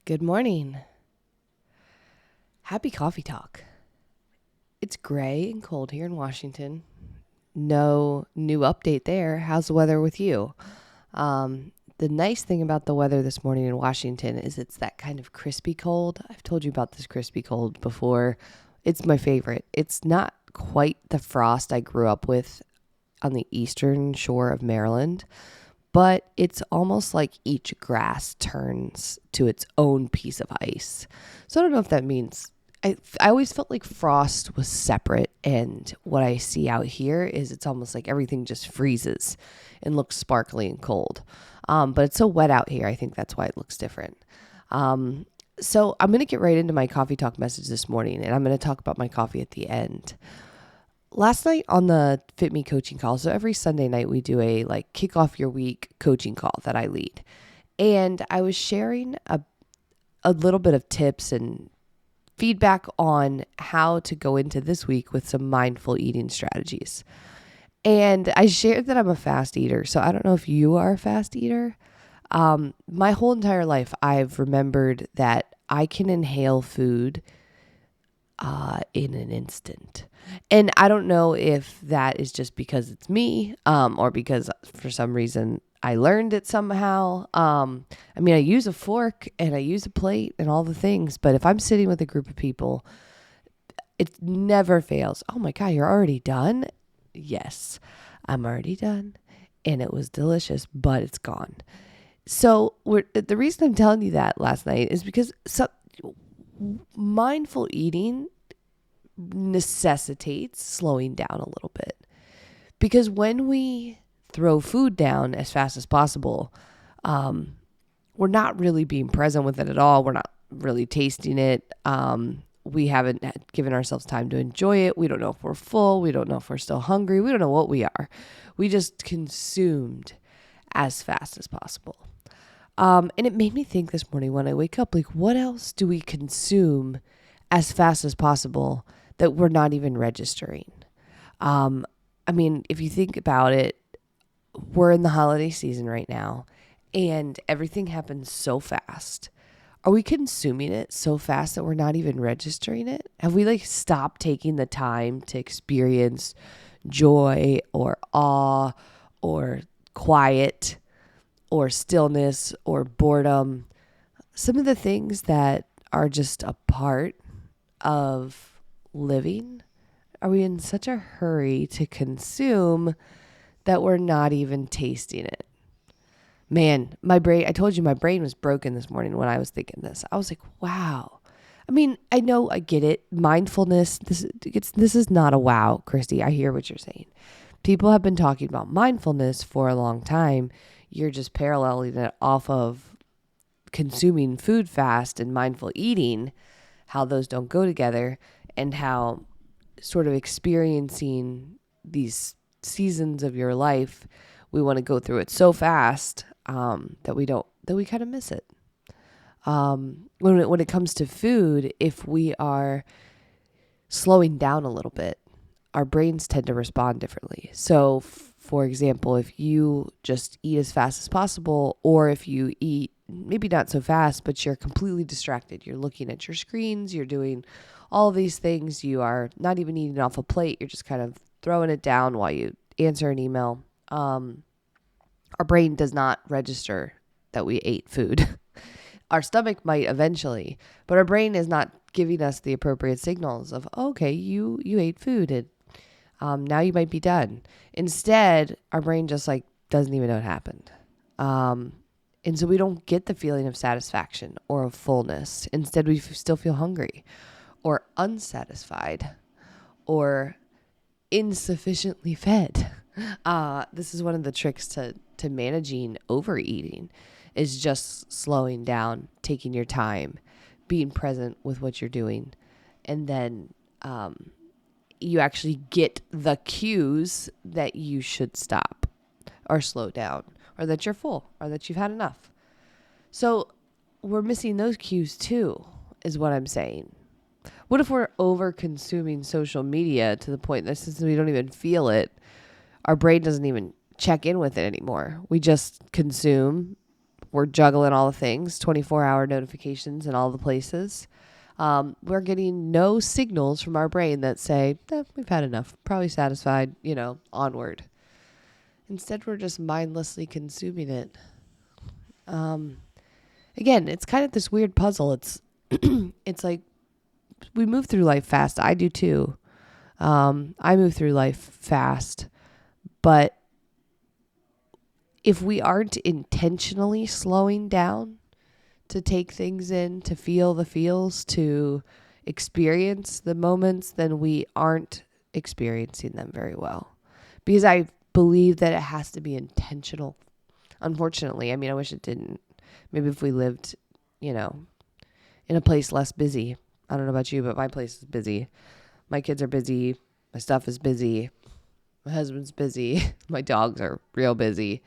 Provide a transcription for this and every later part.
Good morning. Happy coffee talk. It's gray and cold here in Washington. No new update there. How's the weather with you? The nice thing about the weather this morning in Washington is it's that kind of crispy cold. I've told you about this crispy cold before. It's my favorite. It's not quite the frost I grew up with on the eastern shore of Maryland, but it's almost like each grass turns to its own piece of ice. So I don't know if that means I always felt like frost was separate, and what I see out here is it's almost like everything just freezes and looks sparkly and cold. But it's so wet out here. I think that's why it looks different. So I'm going to get right into my coffee talk message this morning, and I'm going to talk about my coffee at the end. Last night on the fitme coaching call, so every Sunday night we do a kick off your week coaching call that I lead. And I was sharing a little bit of tips and feedback on how to go into this week with some mindful eating strategies. And I shared that I'm a fast eater. So I don't know if you are a fast eater. My whole entire life, I've remembered that I can inhale food in an instant. And I don't know if that is just because it's me, or because for some reason I learned it somehow. I use a fork and I use a plate and all the things, but if I'm sitting with a group of people, it never fails. Oh my God, you're already done? Yes, I'm already done. And it was delicious, but it's gone. So the reason I'm telling you that last night is because mindful eating necessitates slowing down a little bit. Because when we throw food down as fast as possible, we're not really being present with it at all. We're not really tasting it. We haven't given ourselves time to enjoy it. We don't know if we're full. We don't know if we're still hungry. We don't know what we are. We just consumed as fast as possible. And it made me think this morning when I wake up, what else do we consume as fast as possible that we're not even registering? If you think about it, we're in the holiday season right now and everything happens so fast. Are we consuming it so fast that we're not even registering it? Have we stopped taking the time to experience joy or awe or quiet or stillness or boredom? Some of the things that are just a part of living, are we in such a hurry to consume that we're not even tasting it? Man, I told you my brain was broken this morning when I was thinking this. I was like, wow. I know, I get it. Mindfulness, this is not a wow, Christy. I hear what you're saying. People have been talking about mindfulness for a long time. You're just paralleling it off of consuming food fast and mindful eating, how those don't go together, and how sort of experiencing these seasons of your life, we want to go through it so fast that we kind of miss it. When it comes to food, if we are slowing down a little bit, our brains tend to respond differently. So, for example, if you just eat as fast as possible, or if you eat maybe not so fast, but you're completely distracted, you're looking at your screens, you're doing all these things, you are not even eating off a plate, you're just kind of throwing it down while you answer an email. Our brain does not register that we ate food. Our stomach might eventually, but our brain is not giving us the appropriate signals of, okay, you ate food and now you might be done. Instead, our brain just doesn't even know what happened. And so we don't get the feeling of satisfaction or of fullness. Instead, we still feel hungry or unsatisfied or insufficiently fed. This is one of the tricks to managing overeating, is just slowing down, taking your time, being present with what you're doing. And then you actually get the cues that you should stop or slow down, or that you're full, or that you've had enough. So we're missing those cues too, is what I'm saying. What if we're over consuming social media to the point that since we don't even feel it, our brain doesn't even check in with it anymore? We just consume, we're juggling all the things, 24-hour notifications in all the places. We're getting no signals from our brain that say, we've had enough, probably satisfied, onward. Instead, we're just mindlessly consuming it. Again, it's kind of this weird puzzle. It's like we move through life fast. I do too. I move through life fast, but if we aren't intentionally slowing down to take things in, to feel the feels, to experience the moments, then we aren't experiencing them very well. Because I believe that it has to be intentional. Unfortunately, I mean, I wish it didn't. Maybe if we lived, in a place less busy. I don't know about you, but my place is busy. My kids are busy. My stuff is busy. My husband's busy. My dogs are real busy.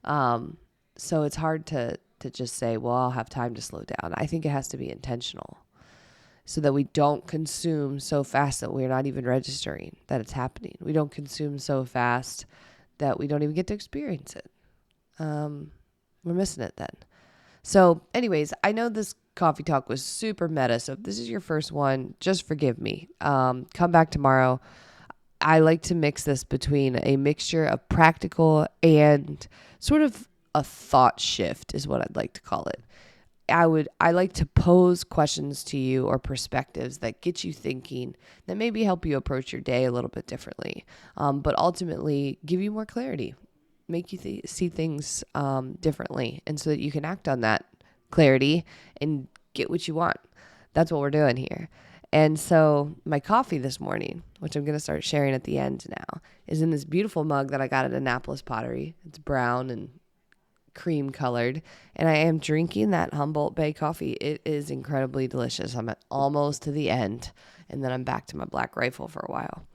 So it's hard to just say, well, I'll have time to slow down. I think it has to be intentional so that we don't consume so fast that we're not even registering that it's happening. We don't consume so fast that we don't even get to experience it. We're missing it then. So anyways, I know this coffee talk was super meta. So if this is your first one, just forgive me. Come back tomorrow. I like to mix this between a mixture of practical and sort of a thought shift is what I'd like to call it. I like to pose questions to you or perspectives that get you thinking, that maybe help you approach your day a little bit differently, but ultimately give you more clarity, make you see things differently, and so that you can act on that clarity and get what you want. That's what we're doing here. And so my coffee this morning, which I'm going to start sharing at the end now, is in this beautiful mug that I got at Annapolis Pottery. It's brown and cream colored, and I am drinking that Humboldt Bay coffee. It is incredibly delicious. I'm almost to the end, and then I'm back to my Black Rifle for a while.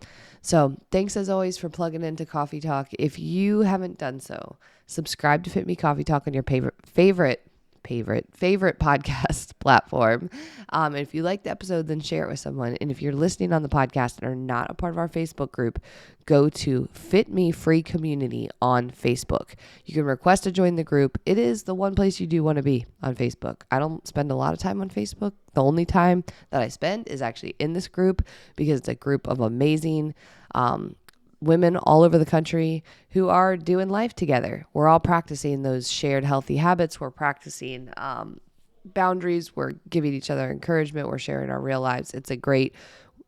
So thanks as always for plugging into Coffee Talk. If you haven't done so, subscribe to fitme Coffee Talk on your favorite podcast platform. And if you like the episode, then share it with someone. And if you're listening on the podcast and are not a part of our Facebook group, go to fitme Free Community on Facebook. You can request to join the group. It is the one place you do want to be on Facebook. I don't spend a lot of time on Facebook. The only time that I spend is actually in this group because it's a group of amazing women all over the country who are doing life together. We're all practicing those shared healthy habits. We're practicing boundaries. We're giving each other encouragement. We're sharing our real lives. It's a great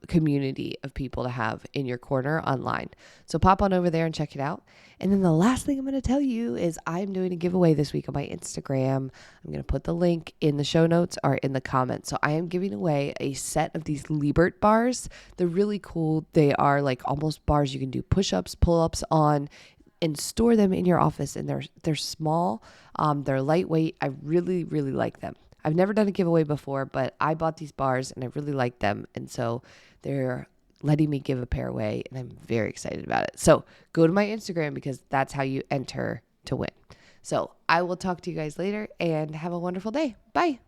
community of people to have in your corner online. So pop on over there and check it out. And then the last thing I'm going to tell you is I'm doing a giveaway this week on my Instagram. I'm going to put the link in the show notes or in the comments. So I am giving away a set of these Liebert bars. They're really cool. They are like almost bars you can do push-ups, pull-ups on, and store them in your office. And they're small. They're lightweight. I really, really like them. I've never done a giveaway before, but I bought these bars and I really like them. And so they're letting me give a pair away, and I'm very excited about it. So go to my Instagram because that's how you enter to win. So I will talk to you guys later and have a wonderful day. Bye.